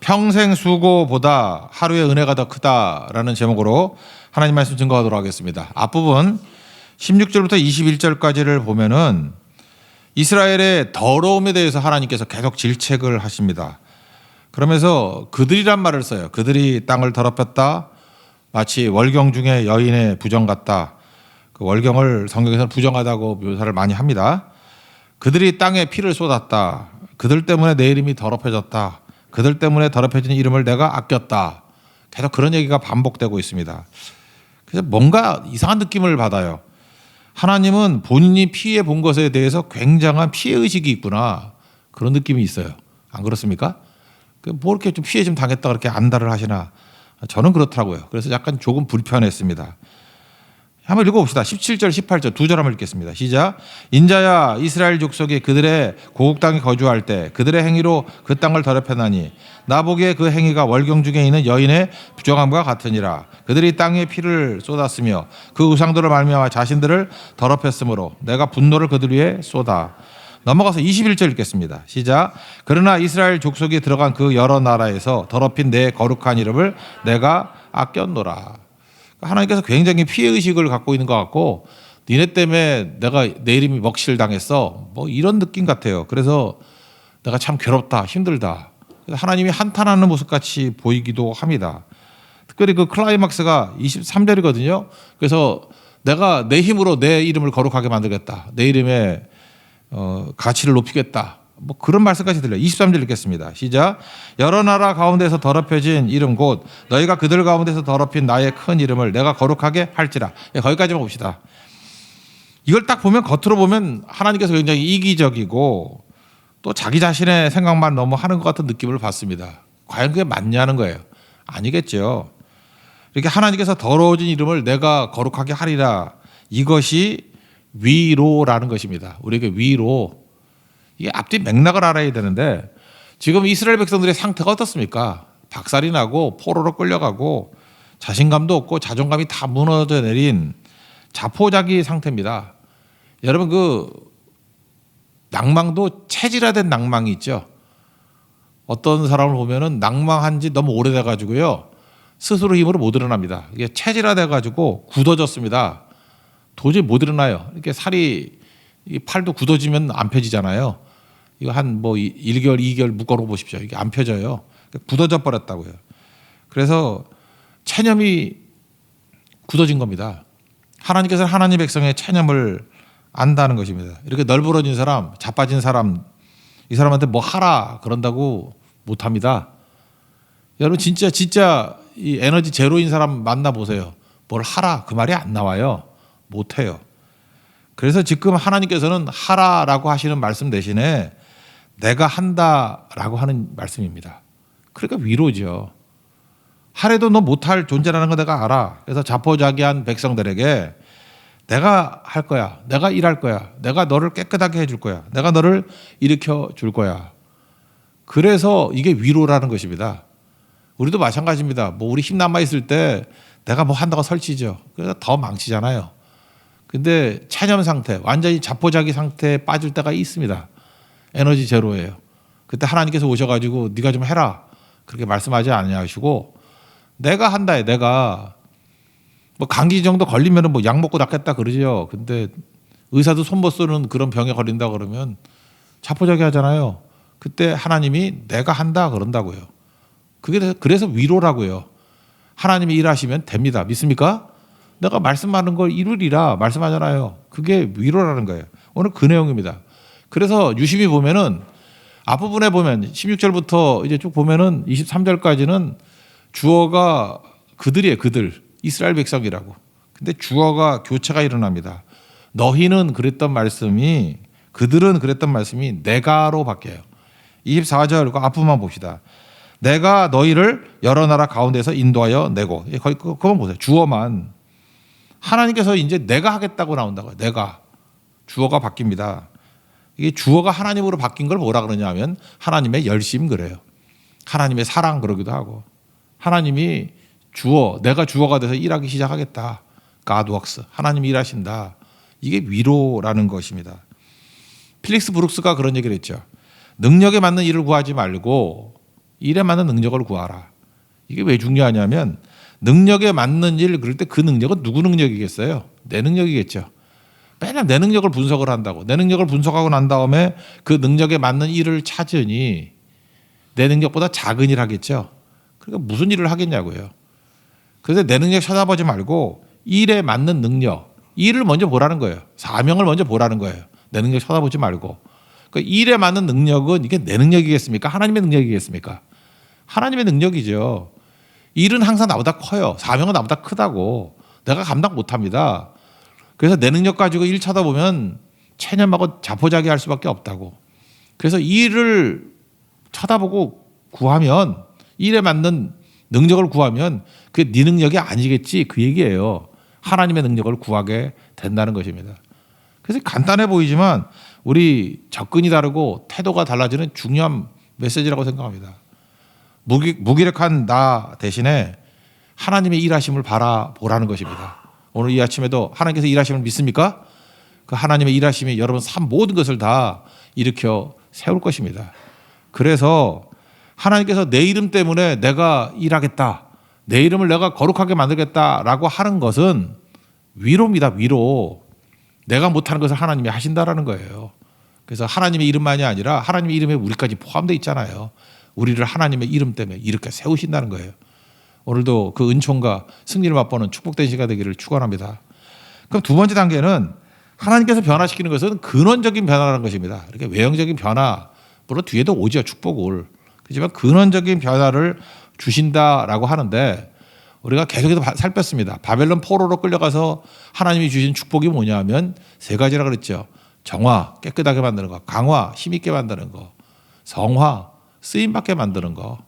평생 수고보다 하루의 은혜가 더 크다라는 제목으로 하나님 말씀 증거하도록 하겠습니다. 앞부분 16절부터 21절까지를 보면은 이스라엘의 더러움에 대해서 하나님께서 계속 질책을 하십니다. 그러면서 그들이란 말을 써요. 그들이 땅을 더럽혔다. 마치 월경 중에 여인의 부정 같다. 그 월경을 성경에서는 부정하다고 묘사를 많이 합니다. 그들이 땅에 피를 쏟았다. 그들 때문에 내 이름이 더럽혀졌다. 그들 때문에 더럽혀진 이름을 내가 아꼈다. 계속 그런 얘기가 반복되고 있습니다. 그래서 뭔가 이상한 느낌을 받아요. 하나님은 본인이 피해 본 것에 대해서 굉장한 피해의식이 있구나. 그런 느낌이 있어요. 안 그렇습니까? 뭐 이렇게 좀 피해 좀 당했다 그렇게 안달을 하시나. 저는 그렇더라고요. 그래서 약간 조금 불편했습니다. 한번 읽어봅시다. 17절, 18절 두 절 한번 읽겠습니다. 시작. 인자야 이스라엘 족속이 그들의 고국 땅에 거주할 때 그들의 행위로 그 땅을 더럽혀나니 나 보기에 그 행위가 월경 중에 있는 여인의 부정함과 같으니라. 그들이 땅에 피를 쏟았으며 그 우상들을 말미암아 자신들을 더럽혔으므로 내가 분노를 그들 위에 쏟아. 넘어가서 21절 읽겠습니다. 시작. 그러나 이스라엘 족속이 들어간 그 여러 나라에서 더럽힌 내 거룩한 이름을 내가 아꼈노라. 하나님께서 굉장히 피해의식을 갖고 있는 것 같고 니네 때문에 내가 내 이름이 먹칠당했어. 뭐 이런 느낌 같아요. 그래서 내가 참 괴롭다, 힘들다. 하나님이 한탄하는 모습같이 보이기도 합니다. 특별히 그 클라이막스가 23절이거든요. 그래서 내가 내 힘으로 내 이름을 거룩하게 만들겠다. 내 이름의 가치를 높이겠다. 뭐 그런 말씀까지 들려요. 23절 읽겠습니다. 시작. 여러 나라 가운데서 더럽혀진 이름 곧 너희가 그들 가운데서 더럽힌 나의 큰 이름을 내가 거룩하게 할지라. 거기까지만 봅시다. 이걸 딱 보면 겉으로 보면 하나님께서 굉장히 이기적이고 또 자기 자신의 생각만 너무 하는 것 같은 느낌을 받습니다. 과연 그게 맞냐는 거예요. 아니겠죠. 이렇게 하나님께서 더러워진 이름을 내가 거룩하게 하리라. 이것이 위로라는 것입니다. 우리에게 위로. 이게 앞뒤 맥락을 알아야 되는데 지금 이스라엘 백성들의 상태가 어떻습니까? 박살이 나고 포로로 끌려가고 자신감도 없고 자존감이 다 무너져 내린 자포자기 상태입니다. 여러분 그 낭망도 체질화된 낭망이 있죠. 어떤 사람을 보면은 낭망한 지 너무 오래돼 가지고요. 스스로 힘으로 못 일어납니다. 이게 체질화돼 가지고 굳어졌습니다. 도저히 못 일어나요. 이렇게 살이 이 팔도 굳어지면 안 펴지잖아요. 이거 한 뭐 1개월, 2개월 묶어놓고 보십시오. 이게 안 펴져요. 굳어져 버렸다고요. 그래서 체념이 굳어진 겁니다. 하나님께서는 하나님 백성의 체념을 안다는 것입니다. 이렇게 널브러진 사람, 자빠진 사람, 이 사람한테 뭐 하라 그런다고 못 합니다. 여러분 진짜 이 에너지 제로인 사람 만나보세요. 뭘 하라 그 말이 안 나와요. 못 해요. 그래서 지금 하나님께서는 하라라고 하시는 말씀 대신에 내가 한다라고 하는 말씀입니다. 그러니까 위로죠. 하래도 너 못할 존재라는 거 내가 알아. 그래서 자포자기한 백성들에게 내가 할 거야. 내가 일할 거야. 내가 너를 깨끗하게 해줄 거야. 내가 너를 일으켜 줄 거야. 그래서 이게 위로라는 것입니다. 우리도 마찬가지입니다. 뭐 우리 힘 남아있을 때 내가 뭐 한다고 설치죠. 그래서 더 망치잖아요. 근데 체념 상태, 완전히 자포자기 상태에 빠질 때가 있습니다. 에너지 제로예요. 그때 하나님께서 오셔가지고 네가 좀 해라. 그렇게 말씀하지 않으시고 내가 한다에 내가 뭐 감기 정도 걸리면 뭐 약 먹고 낫겠다 그러죠. 근데 의사도 손 못 쓰는 그런 병에 걸린다 그러면 자포자기 하잖아요. 그때 하나님이 내가 한다 그런다고요. 그게 그래서 위로라고요. 하나님이 일하시면 됩니다. 믿습니까? 내가 말씀하는 걸 이루리라 말씀하잖아요. 그게 위로라는 거예요. 오늘 그 내용입니다. 그래서 유심히 보면은 앞부분에 보면 16절부터 이제 쭉 보면은 23절까지는 주어가 그들이에요. 그들. 이스라엘 백성이라고. 근데 주어가 교체가 일어납니다. 너희는 그랬던 말씀이 그들은 그랬던 말씀이 내가로 바뀌어요. 24절 앞부분만 봅시다. 내가 너희를 여러 나라 가운데서 인도하여 내고. 거기 그만 보세요. 주어만. 하나님께서 이제 내가 하겠다고 나온다고요. 내가. 주어가 바뀝니다. 이게 주어가 하나님으로 바뀐 걸 뭐라 그러냐 하면 하나님의 열심 그래요. 하나님의 사랑 그러기도 하고 하나님이 주어, 내가 주어가 돼서 일하기 시작하겠다. God works. 하나님이 일하신다. 이게 위로라는 것입니다. 필릭스 브룩스가 그런 얘기를 했죠. 능력에 맞는 일을 구하지 말고 일에 맞는 능력을 구하라. 이게 왜 중요하냐면 능력에 맞는 일 그럴 때 그 능력은 누구 능력이겠어요? 내 능력이겠죠. 맨날 내 능력을 분석을 한다고. 내 능력을 분석하고 난 다음에 그 능력에 맞는 일을 찾으니 내 능력보다 작은 일 하겠죠. 그러니까 무슨 일을 하겠냐고요. 그래서 내 능력 찾아보지 말고 일에 맞는 능력, 일을 먼저 보라는 거예요. 사명을 먼저 보라는 거예요. 내 능력 쳐다보지 말고. 그러니까 일에 맞는 능력은 이게 내 능력이겠습니까? 하나님의 능력이겠습니까? 하나님의 능력이죠. 일은 항상 나보다 커요. 사명은 나보다 크다고. 내가 감당 못합니다. 그래서 내 능력 가지고 일 쳐다보면 체념하고 자포자기할 수밖에 없다고. 그래서 일을 쳐다보고 구하면 일에 맞는 능력을 구하면 그게 네 능력이 아니겠지 그 얘기예요. 하나님의 능력을 구하게 된다는 것입니다. 그래서 간단해 보이지만 우리 접근이 다르고 태도가 달라지는 중요한 메시지라고 생각합니다. 무기력한 나 대신에 하나님의 일하심을 바라보라는 것입니다. 오늘 이 아침에도 하나님께서 일하심을 믿습니까? 그 하나님의 일하심이 여러분 삶 모든 것을 다 일으켜 세울 것입니다. 그래서 하나님께서 내 이름 때문에 내가 일하겠다. 내 이름을 내가 거룩하게 만들겠다라고 하는 것은 위로입니다. 위로. 내가 못하는 것을 하나님이 하신다라는 거예요. 그래서 하나님의 이름만이 아니라 하나님의 이름에 우리까지 포함되어 있잖아요. 우리를 하나님의 이름 때문에 이렇게 세우신다는 거예요. 오늘도 그 은총과 승리를 맛보는 축복된 시간 되기를 축원합니다. 그럼 두 번째 단계는 하나님께서 변화시키는 것은 근원적인 변화라는 것입니다. 이렇게 외형적인 변화, 물론 뒤에도 오죠. 축복을. 그렇지만 근원적인 변화를 주신다라고 하는데 우리가 계속해서 살폈습니다. 바벨론 포로로 끌려가서 하나님이 주신 축복이 뭐냐 하면 세 가지라 그랬죠. 정화, 깨끗하게 만드는 거. 강화, 힘있게 만드는 거. 성화, 쓰임받게 만드는 거.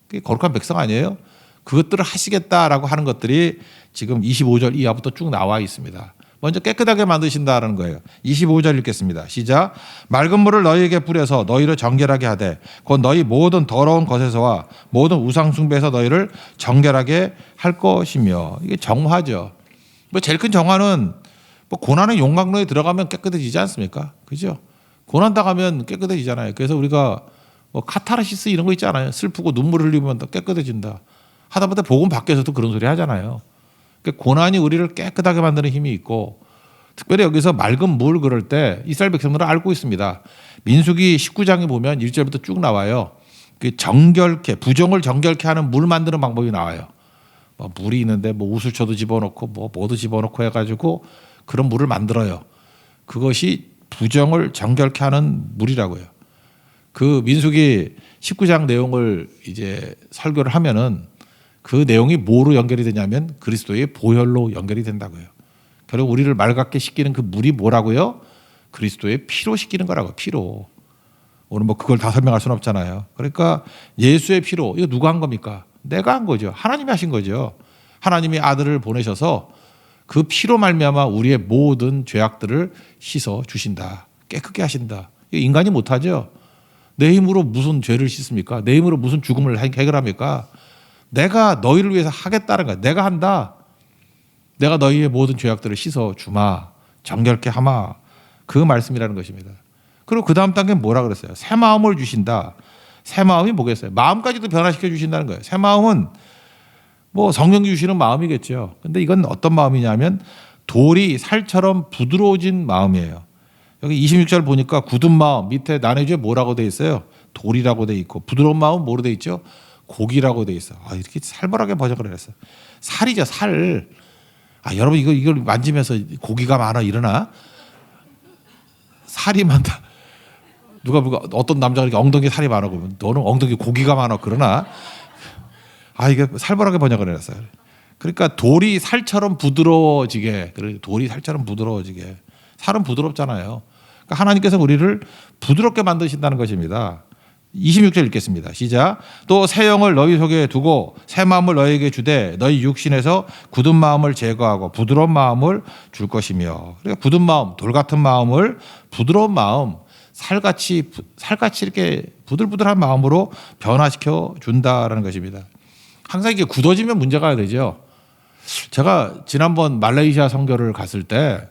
그게 거룩한 백성 아니에요? 그것들을 하시겠다라고 하는 것들이 지금 25절 이하부터 쭉 나와 있습니다. 먼저 깨끗하게 만드신다는 거예요. 25절 읽겠습니다. 시작. 맑은 물을 너희에게 뿌려서 너희를 정결하게 하되 곧 너희 모든 더러운 것에서와 모든 우상 숭배에서 너희를 정결하게 할 것이며. 이게 정화죠. 뭐 제일 큰 정화는 뭐 고난의 용광로에 들어가면 깨끗해지지 않습니까? 그죠? 고난 당하면 깨끗해지잖아요. 그래서 우리가 뭐 카타르시스 이런 거 있잖아요. 슬프고 눈물 흘리면 더 깨끗해진다. 하다못해 복음 밖에서도 그런 소리 하잖아요. 그러니까 고난이 우리를 깨끗하게 만드는 힘이 있고 특별히 여기서 맑은 물 그럴 때 이스라엘 백성들은 알고 있습니다. 민수기 19장에 보면 1절부터 쭉 나와요. 그 정결케 부정을 정결케 하는 물 만드는 방법이 나와요. 뭐 물이 있는데 뭐 우슬초도 집어넣고 뭐 뭐도 집어넣고 해가지고 그런 물을 만들어요. 그것이 부정을 정결케 하는 물이라고요. 그 민수기 19장 내용을 이제 설교를 하면은 그 내용이 뭐로 연결이 되냐면 그리스도의 보혈로 연결이 된다고요. 결국 우리를 맑게 씻기는 그 물이 뭐라고요? 그리스도의 피로 씻기는 거라고요. 피로. 오늘 뭐 그걸 다 설명할 수는 없잖아요. 그러니까 예수의 피로. 이거 누가 한 겁니까? 내가 한 거죠. 하나님이 하신 거죠. 하나님이 아들을 보내셔서 그 피로 말미암아 우리의 모든 죄악들을 씻어 주신다. 깨끗게 하신다. 이거 인간이 못하죠. 내 힘으로 무슨 죄를 씻습니까? 내 힘으로 무슨 죽음을 해결합니까? 내가 너희를 위해서 하겠다는 거야. 내가 한다. 내가 너희의 모든 죄악들을 씻어 주마. 정결케 하마. 그 말씀이라는 것입니다. 그리고 그 다음 단계는 뭐라 그랬어요? 새 마음을 주신다. 새 마음이 뭐겠어요? 마음까지도 변화시켜 주신다는 거예요. 새 마음은 뭐 성령이 주시는 마음이겠죠. 근데 이건 어떤 마음이냐면 돌이 살처럼 부드러워진 마음이에요. 여기 26절 보니까 굳은 마음 밑에 나눠주에 뭐라고 돼 있어요? 돌이라고 돼 있고 부드러운 마음은 뭐로 돼 있죠? 고기라고 돼 있어. 아, 이렇게 살벌하게 번역을 했어. 살이죠, 살. 아, 여러분 이걸 만지면서 고기가 많아 이러나? 살이 많다. 누가 어떤 남자가 이렇게 엉덩이에 살이 많아 그러면 너는 엉덩이에 고기가 많아 그러나? 아, 이게 살벌하게 번역을 해놨어요. 그러니까 돌이 살처럼 부드러워지게. 돌이 살처럼 부드러워지게. 살은 부드럽잖아요. 그러니까 하나님께서 우리를 부드럽게 만드신다는 것입니다. 26절 읽겠습니다. 시작. 또 새 영을 너희 속에 두고 새 마음을 너희에게 주되 너희 육신에서 굳은 마음을 제거하고 부드러운 마음을 줄 것이며. 그러니까 굳은 마음, 돌 같은 마음을 부드러운 마음, 살같이 이렇게 부들부들한 마음으로 변화시켜 준다라는 것입니다. 항상 이게 굳어지면 문제가 되죠. 제가 지난번 말레이시아 선교를 갔을 때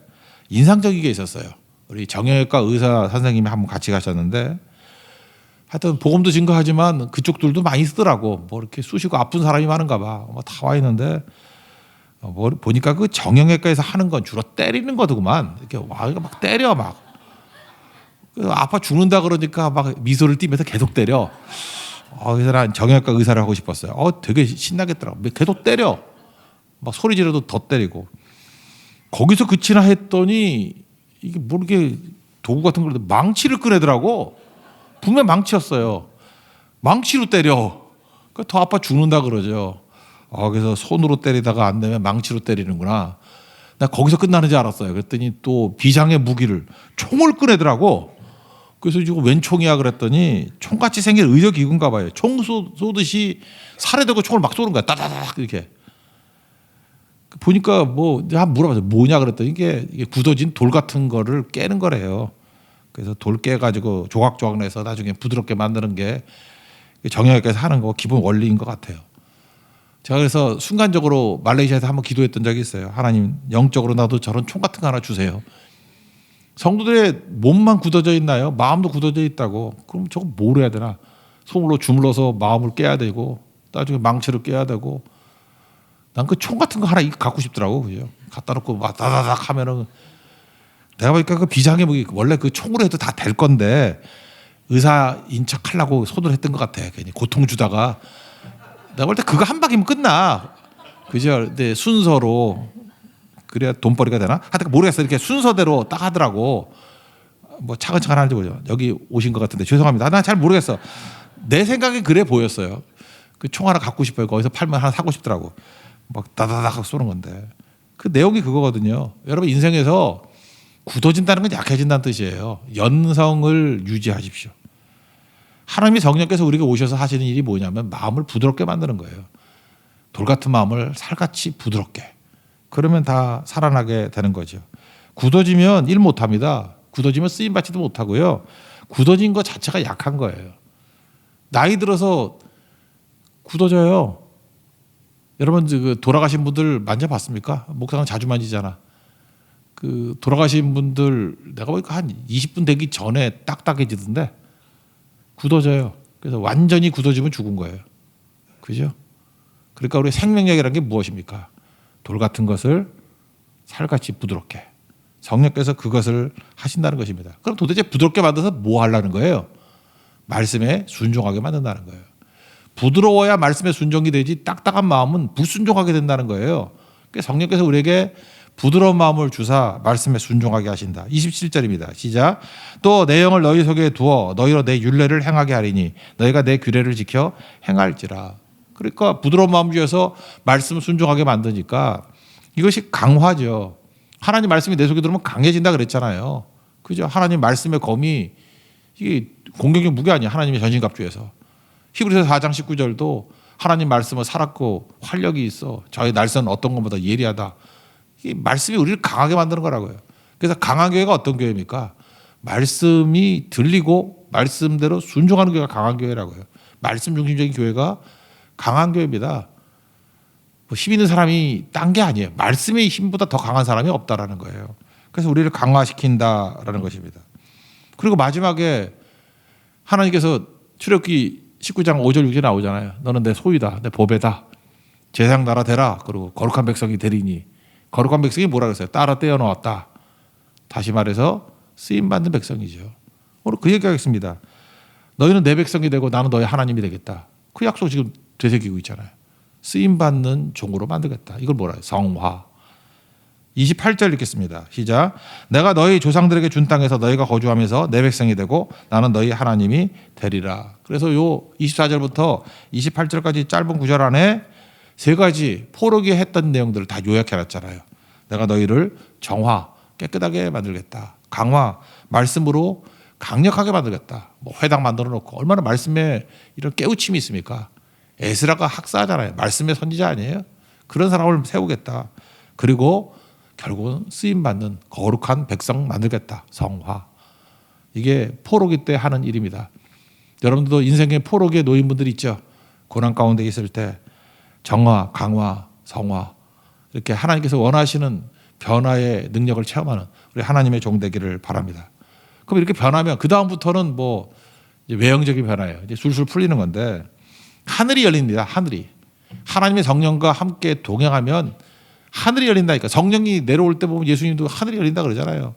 인상적인 게 있었어요. 우리 정형외과 의사 선생님이 한번 같이 가셨는데 하여튼 복음도 증거하지만 그쪽들도 많이 쓰더라고. 뭐 이렇게 쑤시고 아픈 사람이 많은가 봐. 뭐 다 와 있는데 뭐 보니까 그 정형외과에서 하는 건 주로 때리는 거더구만. 이렇게 와 막 때려 막. 아파 죽는다 그러니까 막 미소를 띠면서 계속 때려. 그래서 난 정형외과 의사를 하고 싶었어요. 되게 신나겠더라고. 계속 때려. 막 소리 지르도 더 때리고. 거기서 그치나 했더니 이게 모르게 도구 같은 걸 망치를 꺼내더라고. 분명 망치였어요. 망치로 때려. 그러니까 더 아파 죽는다 그러죠. 그래서 손으로 때리다가 안 되면 망치로 때리는구나. 나 거기서 끝나는 줄 알았어요. 그랬더니 또 비장의 무기를 총을 꺼내더라고. 그래서 지금 웬 총이야 그랬더니 총같이 생긴 의료기구인가 봐요. 총 쏘듯이 살에 대고 총을 막 쏘는 거야. 따다닥 이렇게. 보니까 뭐 한번 물어봤어요. 뭐냐 그랬더니 이게 굳어진 돌 같은 거를 깨는 거래요. 그래서 돌 깨가지고 조각조각 내서 나중에 부드럽게 만드는 게 정형외과에서 하는 거 기본 원리인 것 같아요. 제가 그래서 순간적으로 말레이시아에서 한번 기도했던 적이 있어요. 하나님 영적으로 나도 저런 총 같은 거 하나 주세요. 성도들의 몸만 굳어져 있나요? 마음도 굳어져 있다고. 그럼 저거 뭘 해야 되나? 손으로 주물러서 마음을 깨야 되고 나중에 망치를 깨야 되고. 난 그 총 같은 거 하나 갖고 싶더라고. 그죠? 갖다 놓고 막 다다닥 하면은 내가 보니까 그 비장의 무기 원래 그 총으로 해도 다 될 건데 의사인 척 하려고 손을 했던 것 같아. 괜히 고통 주다가 내가 볼 때 그거 한 방이면 끝나. 그죠? 근데 순서로 그래야 돈벌이가 되나? 하여튼 모르겠어. 이렇게 순서대로 딱 하더라고. 뭐 차근차근 하는지 모르죠. 여기 오신 것 같은데 죄송합니다. 나 잘 모르겠어. 내 생각엔 그래 보였어요. 그 총 하나 갖고 싶어요. 거기서 팔면 하나 사고 싶더라고. 막 다다닥 쏘는 건데 그 내용이 그거거든요. 여러분 인생에서 굳어진다는 건 약해진다는 뜻이에요. 연성을 유지하십시오. 하나님이 성령께서 우리에게 오셔서 하시는 일이 뭐냐면 마음을 부드럽게 만드는 거예요. 돌 같은 마음을 살같이 부드럽게. 그러면 다 살아나게 되는 거죠. 굳어지면 일 못합니다. 굳어지면 쓰임받지도 못하고요. 굳어진 것 자체가 약한 거예요. 나이 들어서 굳어져요. 여러분 그 돌아가신 분들 만져봤습니까? 목상은 자주 만지잖아. 그 돌아가신 분들 내가 보니까 한 20분 되기 전에 딱딱해지던데 굳어져요. 그래서 완전히 굳어지면 죽은 거예요. 그죠? 그러니까 우리 생명력이라는 게 무엇입니까? 돌 같은 것을 살같이 부드럽게. 성령께서 그것을 하신다는 것입니다. 그럼 도대체 부드럽게 만들어서 뭐 하려는 거예요? 말씀에 순종하게 만든다는 거예요. 부드러워야 말씀에 순종이 되지 딱딱한 마음은 불순종하게 된다는 거예요. 그러니까 성령께서 우리에게 부드러운 마음을 주사 말씀에 순종하게 하신다. 27절입니다. 시작. 또 내 영을 너희 속에 두어 너희로 내 율례를 행하게 하리니 너희가 내 규례를 지켜 행할지라. 그러니까 부드러운 마음 주셔서 말씀 순종하게 만드니까 이것이 강화죠. 하나님 말씀이 내 속에 들어오면 강해진다 그랬잖아요. 그죠? 하나님 말씀의 검이 이게 공격력 무게 아니야. 하나님의 전신갑주에서. 히브리서 4장 19절도 하나님 말씀은 살았고 활력이 있어. 저희 날선 어떤 것보다 예리하다. 이 말씀이 우리를 강하게 만드는 거라고요. 그래서 강한 교회가 어떤 교회입니까? 말씀이 들리고 말씀대로 순종하는 교회가 강한 교회라고요. 말씀 중심적인 교회가 강한 교회입니다. 뭐 힘 있는 사람이 딴 게 아니에요. 말씀의 힘보다 더 강한 사람이 없다라는 거예요. 그래서 우리를 강화시킨다라는 것입니다. 그리고 마지막에 하나님께서 출애굽기 19장 5절 6절 나오잖아요. 너는 내 소유다. 내 보배다. 제사장 나라 되라. 그리고 거룩한 백성이 되리니. 거룩한 백성이 뭐라 그랬어요? 따라 떼어 놓았다. 다시 말해서 쓰임받는 백성이죠. 오늘 그 얘기하겠습니다. 너희는 내 백성이 되고 나는 너희 하나님이 되겠다. 그 약속 지금 되새기고 있잖아요. 쓰임받는 종으로 만들겠다. 이걸 뭐라 해요? 성화. 28절 읽겠습니다. 시작. 내가 너희 조상들에게 준 땅에서 너희가 거주하면서 내 백성이 되고 나는 너희 하나님이 되리라. 그래서 요 24절부터 28절까지 짧은 구절 안에 세 가지 포로기에 했던 내용들을 다 요약해 놨잖아요. 내가 너희를 정화, 깨끗하게 만들겠다. 강화, 말씀으로 강력하게 만들겠다. 뭐 회당 만들어 놓고 얼마나 말씀에 이런 깨우침이 있습니까? 에스라가 학사잖아요. 말씀의 선지자 아니에요? 그런 사람을 세우겠다. 그리고 결국은 쓰임받는 거룩한 백성 만들겠다. 성화. 이게 포로기 때 하는 일입니다. 여러분들도 인생의 포로기에 놓인 분들이 있죠. 고난 가운데 있을 때 정화, 강화, 성화 이렇게 하나님께서 원하시는 변화의 능력을 체험하는 우리 하나님의 종 되기를 바랍니다. 그럼 이렇게 변하면 그 다음부터는 뭐 이제 외형적인 변화예요. 이제 술술 풀리는 건데 하늘이 열립니다. 하늘이. 하나님의 성령과 함께 동행하면 하늘이 열린다니까. 성령이 내려올 때 보면 예수님도 하늘이 열린다 그러잖아요.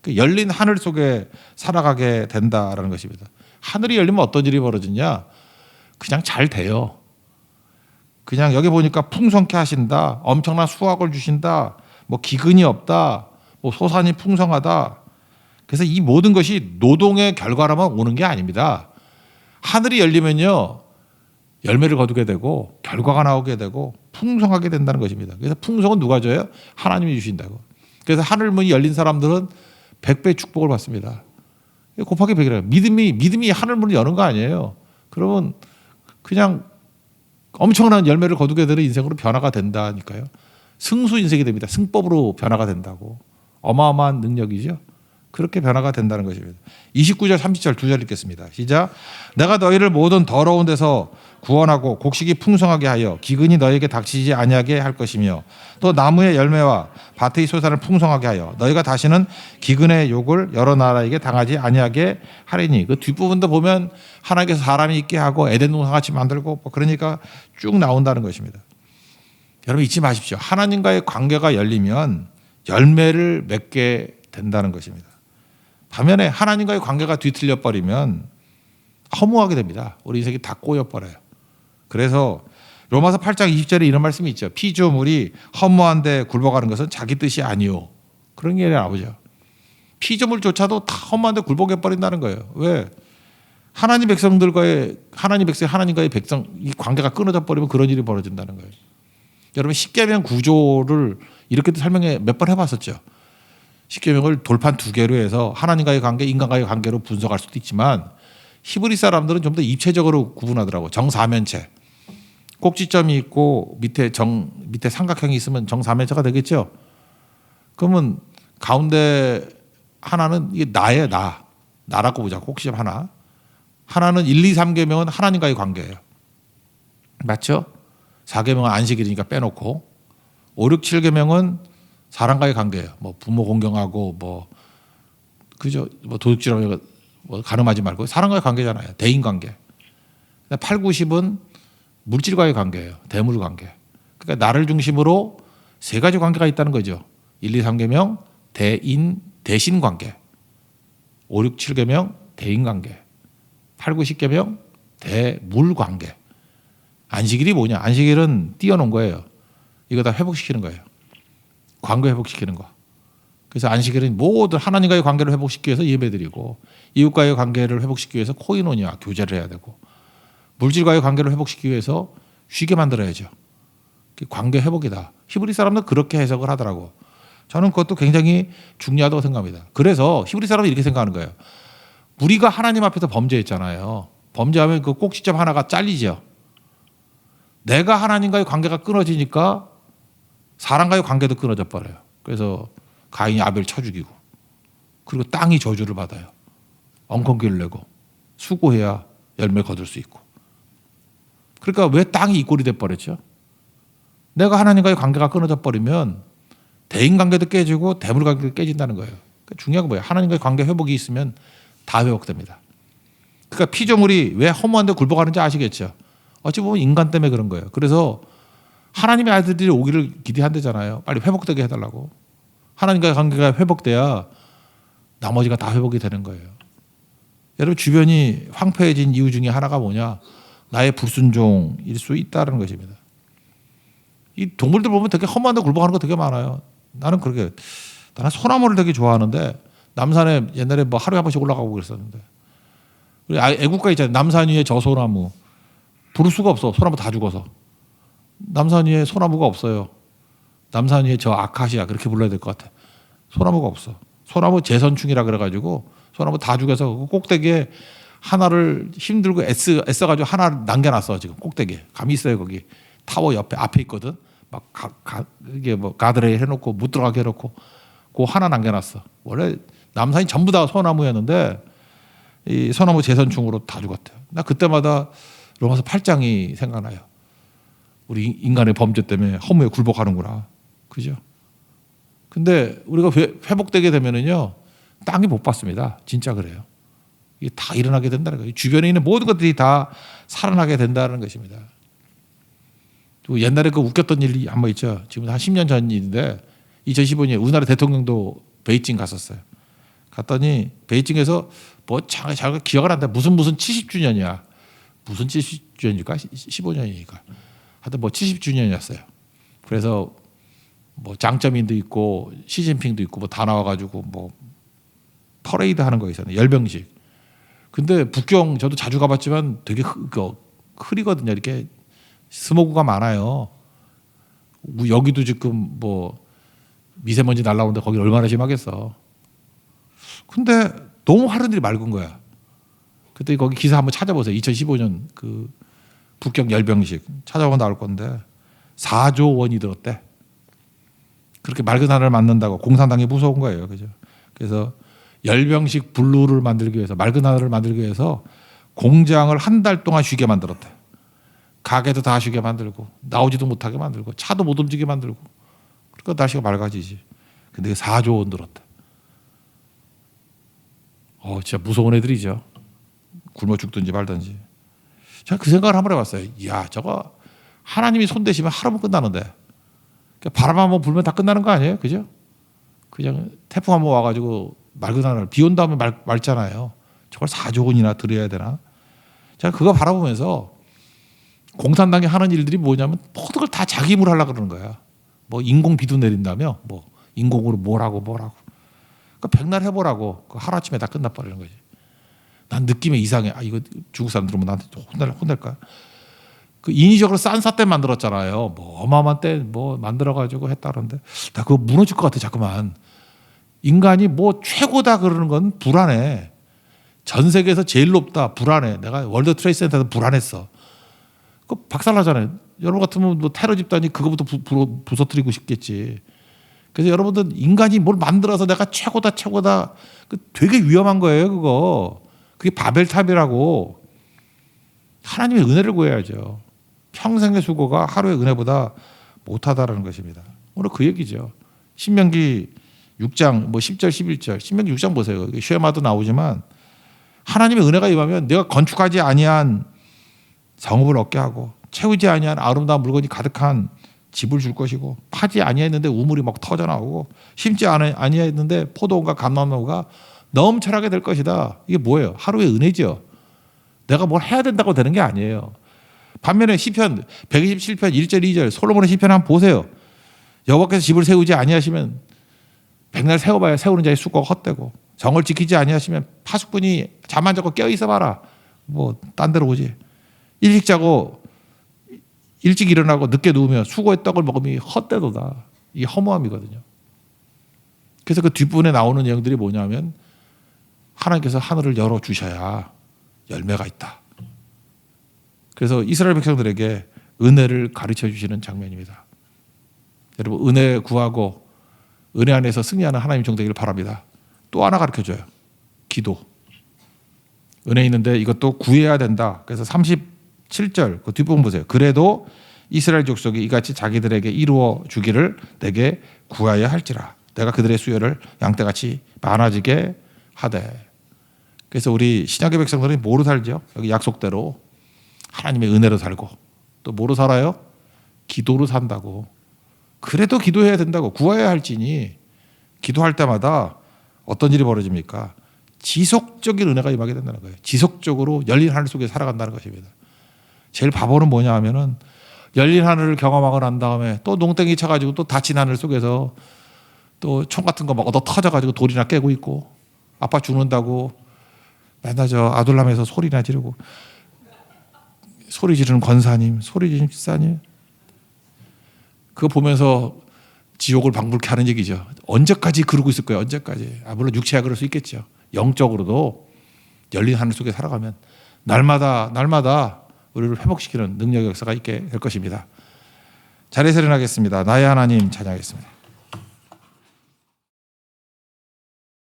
그 열린 하늘 속에 살아가게 된다라는 것입니다. 하늘이 열리면 어떤 일이 벌어지냐? 그냥 잘 돼요. 그냥 여기 보니까 풍성케 하신다. 엄청난 수확을 주신다. 뭐 기근이 없다. 뭐 소산이 풍성하다. 그래서 이 모든 것이 노동의 결과로만 오는 게 아닙니다. 하늘이 열리면요. 열매를 거두게 되고 결과가 나오게 되고 풍성하게 된다는 것입니다. 그래서 풍성은 누가 줘요? 하나님이 주신다고. 그래서 하늘 문이 열린 사람들은 100배 축복을 받습니다. 곱하기 100이래요. 믿음이 하늘 문을 여는 거 아니에요. 그러면 그냥 엄청난 열매를 거두게 되는 인생으로 변화가 된다니까요. 승수 인생이 됩니다. 승법으로 변화가 된다고. 어마어마한 능력이죠. 그렇게 변화가 된다는 것입니다. 29절 30절 두 절 읽겠습니다. 시작. 내가 너희를 모든 더러운 데서 구원하고 곡식이 풍성하게 하여 기근이 너희에게 닥치지 아니하게 할 것이며 또 나무의 열매와 밭의 소산을 풍성하게 하여 너희가 다시는 기근의 욕을 여러 나라에게 당하지 아니하게 하리니. 그 뒷부분도 보면 하나님께서 사람이 있게 하고 에덴 동산 같이 만들고 뭐 그러니까 쭉 나온다는 것입니다. 여러분 잊지 마십시오. 하나님과의 관계가 열리면 열매를 맺게 된다는 것입니다. 반면에 하나님과의 관계가 뒤틀려 버리면 허무하게 됩니다. 우리 인생이 다 꼬여 버려요. 그래서 로마서 8장 20절에 이런 말씀이 있죠. 피조물이 허무한데 굴복하는 것은 자기 뜻이 아니오. 그런 게 나오죠. 피조물조차도 다 허무한데 굴복해 버린다는 거예요. 왜? 하나님과의 백성 이 관계가 끊어져 버리면 그런 일이 벌어진다는 거예요. 여러분 십계명 구조를 이렇게도 설명해 몇 번 해봤었죠. 십계명을 돌판 두 개로 해서 하나님과의 관계, 인간과의 관계로 분석할 수도 있지만 히브리 사람들은 좀 더 입체적으로 구분하더라고. 정사면체. 꼭지점이 있고 밑에 삼각형이 있으면 정사면체가 되겠죠. 그러면 가운데 하나는 이게 나예요. 나라고 보자. 꼭지점 하나. 하나는 1, 2, 3계명은 하나님과의 관계예요. 맞죠? 4계명은 안식일이니까 빼놓고 5, 6, 7계명은 사람과의 관계예요. 뭐 부모 공경하고 뭐 그죠? 뭐 도둑질하고 뭐 가늠하지 말고 사람과의 관계잖아요. 대인 관계. 8, 9, 10은 물질과의 관계예요. 대물 관계. 그러니까 나를 중심으로 세 가지 관계가 있다는 거죠. 1, 2, 3계명 대신 관계. 5, 6, 7계명 대인 관계. 8, 9, 10계명 대물 관계. 안식일이 뭐냐? 안식일은 띄워놓은 거예요. 이거 다 회복시키는 거예요. 관계 회복시키는 거. 그래서 안식일은 모든 하나님과의 관계를 회복시키기 위해서 예배드리고 이웃과의 관계를 회복시키기 위해서 코이노니아 교제를 해야 되고 물질과의 관계를 회복시키기 위해서 쉬게 만들어야죠. 관계 회복이다. 히브리 사람들은 그렇게 해석을 하더라고. 저는 그것도 굉장히 중요하다고 생각합니다. 그래서 히브리 사람은 이렇게 생각하는 거예요. 우리가 하나님 앞에서 범죄했잖아요. 범죄하면 그 꼭지점 하나가 잘리죠. 내가 하나님과의 관계가 끊어지니까 사람과의 관계도 끊어져 버려요. 그래서 가인이 아벨 쳐 죽이고 그리고 땅이 저주를 받아요. 엉겅퀴를 내고 수고해야 열매 거둘 수 있고. 그러니까 왜 땅이 이 꼴이 돼 버렸죠? 내가 하나님과의 관계가 끊어져 버리면 대인 관계도 깨지고 대물 관계도 깨진다는 거예요. 그러니까 중요한 건 뭐예요? 하나님과의 관계 회복이 있으면 다 회복됩니다. 그러니까 피조물이 왜 허무한데 굴복하는지 아시겠죠? 어찌 보면 인간 때문에 그런 거예요. 그래서 하나님의 아들들이 오기를 기대한다잖아요. 빨리 회복되게 해달라고. 하나님과의 관계가 회복돼야 나머지가 다 회복이 되는 거예요. 여러분 주변이 황폐해진 이유 중에 하나가 뭐냐? 나의 불순종일 수 있다는 것입니다. 이 동물들 보면 되게 험한데 굴복하는 거 되게 많아요. 나는 소나무를 되게 좋아하는데 남산에 옛날에 뭐 하루에 한 번씩 올라가고 그랬었는데 우리 애국가 있잖아요. 남산 위에 저 소나무 부를 수가 없어. 소나무 다 죽어서. 남산 위에 소나무가 없어요. 남산 위에 저 아카시아 그렇게 불러야 될 것 같아. 소나무가 없어. 소나무 재선충이라 그래가지고 소나무 다 죽여서 그 꼭대기에 하나를 힘들고 애써가지고 하나 남겨놨어. 지금 꼭대기에 감이 있어요. 거기 타워 옆에 앞에 있거든. 막 이게 뭐 가드레일 해놓고 못 들어가게 해놓고 그 하나 남겨놨어. 원래 남산이 전부 다 소나무였는데 이 소나무 재선충으로 다 죽었대요. 나 그때마다 로마서 8장이 생각나요. 우리 인간의 범죄 때문에 허무에 굴복하는구나. 그죠? 근데 우리가 회복되게 되면은요, 땅이 못 받습니다. 진짜 그래요. 이게 다 일어나게 된다는 거예요. 주변에 있는 모든 것들이 다 살아나게 된다는 것입니다. 또 옛날에 그 웃겼던 일이 한 번 있죠. 지금 한 10년 전 일인데 2015년에 우리나라 대통령도 베이징 갔었어요. 갔더니 베이징에서 뭐 잘 기억을 안 나. 무슨 70주년이야. 무슨 70주년일까? 15년이니까. 하여튼 뭐 70주년이었어요. 그래서 뭐 장쩌민도 있고 시진핑도 있고 뭐 다 나와가지고 뭐 퍼레이드 하는 거 있었네. 열병식. 근데 북경 저도 자주 가봤지만 되게 흐리거든요. 이렇게 스모그가 많아요. 여기도 지금 뭐 미세먼지 날라오는데 거기 얼마나 심하겠어. 근데 너무 하루들이 맑은 거야. 그때 거기 기사 한번 찾아보세요. 2015년 그 북경 열병식 찾아보면 나올 건데 4조 원이 들었대. 그렇게 맑은 하늘을 만든다고 공산당이 무서운 거예요. 그죠? 그래서 열병식 블루를 만들기 위해서 맑은 하늘을 만들기 위해서 공장을 한 달 동안 쉬게 만들었대. 가게도 다 쉬게 만들고 나오지도 못하게 만들고 차도 못 움직이게 만들고 그러니까 날씨가 맑아지지. 근데 4조 원 들었대. 진짜 무서운 애들이죠. 굶어 죽든지 말든지. 제가 그 생각을 한번 해봤어요. 이야, 저거 하나님이 손대시면 하루면 끝나는데 바람 한번 불면 다 끝나는 거 아니에요? 그죠? 그냥 태풍 한번 와가지고 맑은 하늘 비 온 다음에 맑잖아요. 저걸 4조 원이나 들여야 되나? 제가 그거 바라보면서 공산당이 하는 일들이 뭐냐면 모든 걸 다 자기 힘으로 하려고 그러는 거야. 뭐 인공비도 내린다며 뭐 인공으로 뭘 하고 그러니까 백날 해보라고 하루아침에 다 끝나버리는 거지. 난 느낌에 이상해. 이거 중국 사람 들으면 나한테 혼낼까? 그 인위적으로 싼 때 만들었잖아요. 뭐 어마어마한 때 뭐 만들어가지고 했다는데 나 그거 무너질 것 같아. 자꾸만 인간이 뭐 최고다 그러는 건 불안해. 전 세계에서 제일 높다 불안해. 내가 월드 트레이드 센터에서 불안했어. 그 박살나잖아요. 여러분 같으면 뭐 테러 집단이 그거부터 부서뜨리고 싶겠지. 그래서 여러분들 인간이 뭘 만들어서 내가 최고다 그 되게 위험한 거예요. 그게 바벨탑이라고. 하나님의 은혜를 구해야죠. 평생의 수고가 하루의 은혜보다 못하다라는 것입니다. 오늘 그 얘기죠. 신명기 6장 뭐 10절 11절 신명기 6장 보세요. 쉐마도 나오지만 하나님의 은혜가 임하면 내가 건축하지 아니한 성읍을 얻게 하고 채우지 아니한 아름다운 물건이 가득한 집을 줄 것이고 파지 아니했는데 우물이 막 터져 나오고 심지 아니했는데 포도원과 감람나무가 넘쳐나게 될 것이다. 이게 뭐예요? 하루의 은혜죠. 내가 뭘 해야 된다고 되는 게 아니에요. 반면에 시편 127편 1절 2절 솔로몬의 시편 한번 보세요. 여호와께서 집을 세우지 아니하시면 백날 세워봐야 세우는 자의 수고가 헛되고 정을 지키지 아니하시면 파수꾼이 잠 안 자고 깨어 있어봐라. 뭐 딴 데로 오지. 일찍 자고 일찍 일어나고 늦게 누우며 수고의 떡을 먹으면 헛되도다. 이게 허무함이거든요. 그래서 그 뒷부분에 나오는 내용들이 뭐냐면 하나님께서 하늘을 열어주셔야 열매가 있다. 그래서 이스라엘 백성들에게 은혜를 가르쳐 주시는 장면입니다. 여러분 은혜 구하고 은혜 안에서 승리하는 하나님 종되기를 바랍니다. 또 하나 가르쳐줘요. 기도. 은혜 있는데 이것도 구해야 된다. 그래서 37절 그 뒷부분 보세요. 그래도 이스라엘 족속이 이같이 자기들에게 이루어 주기를 내게 구하여 할지라. 내가 그들의 수요를 양떼같이 많아지게 하되. 그래서 우리 신약의 백성들은 뭐로 살죠? 여기 약속대로 하나님의 은혜로 살고 또 뭐로 살아요? 기도로 산다고. 그래도 기도해야 된다고. 구해야 할지니 기도할 때마다 어떤 일이 벌어집니까? 지속적인 은혜가 임하게 된다는 거예요. 지속적으로 열린 하늘 속에 살아간다는 것입니다. 제일 바보는 뭐냐 하면은 열린 하늘을 경험하고 난 다음에 또 농땡이 쳐가지고 또 닫힌 하늘 속에서 또 총 같은 거 막 얻어 터져가지고 돌이나 깨고 있고 아빠 죽는다고 맨날 저 아둘람에서 소리나 지르고 소리 지르는 권사님, 소리 지르는 집사님 그거 보면서 지옥을 방불케 하는 얘기죠. 언제까지 그러고 있을 거예요? 언제까지? 물론 육체야 그럴 수 있겠죠. 영적으로도 열린 하늘 속에 살아가면 날마다 우리를 회복시키는 능력의 역사가 있게 될 것입니다. 자리에서 일어나겠습니다. 나의 하나님 찬양하겠습니다.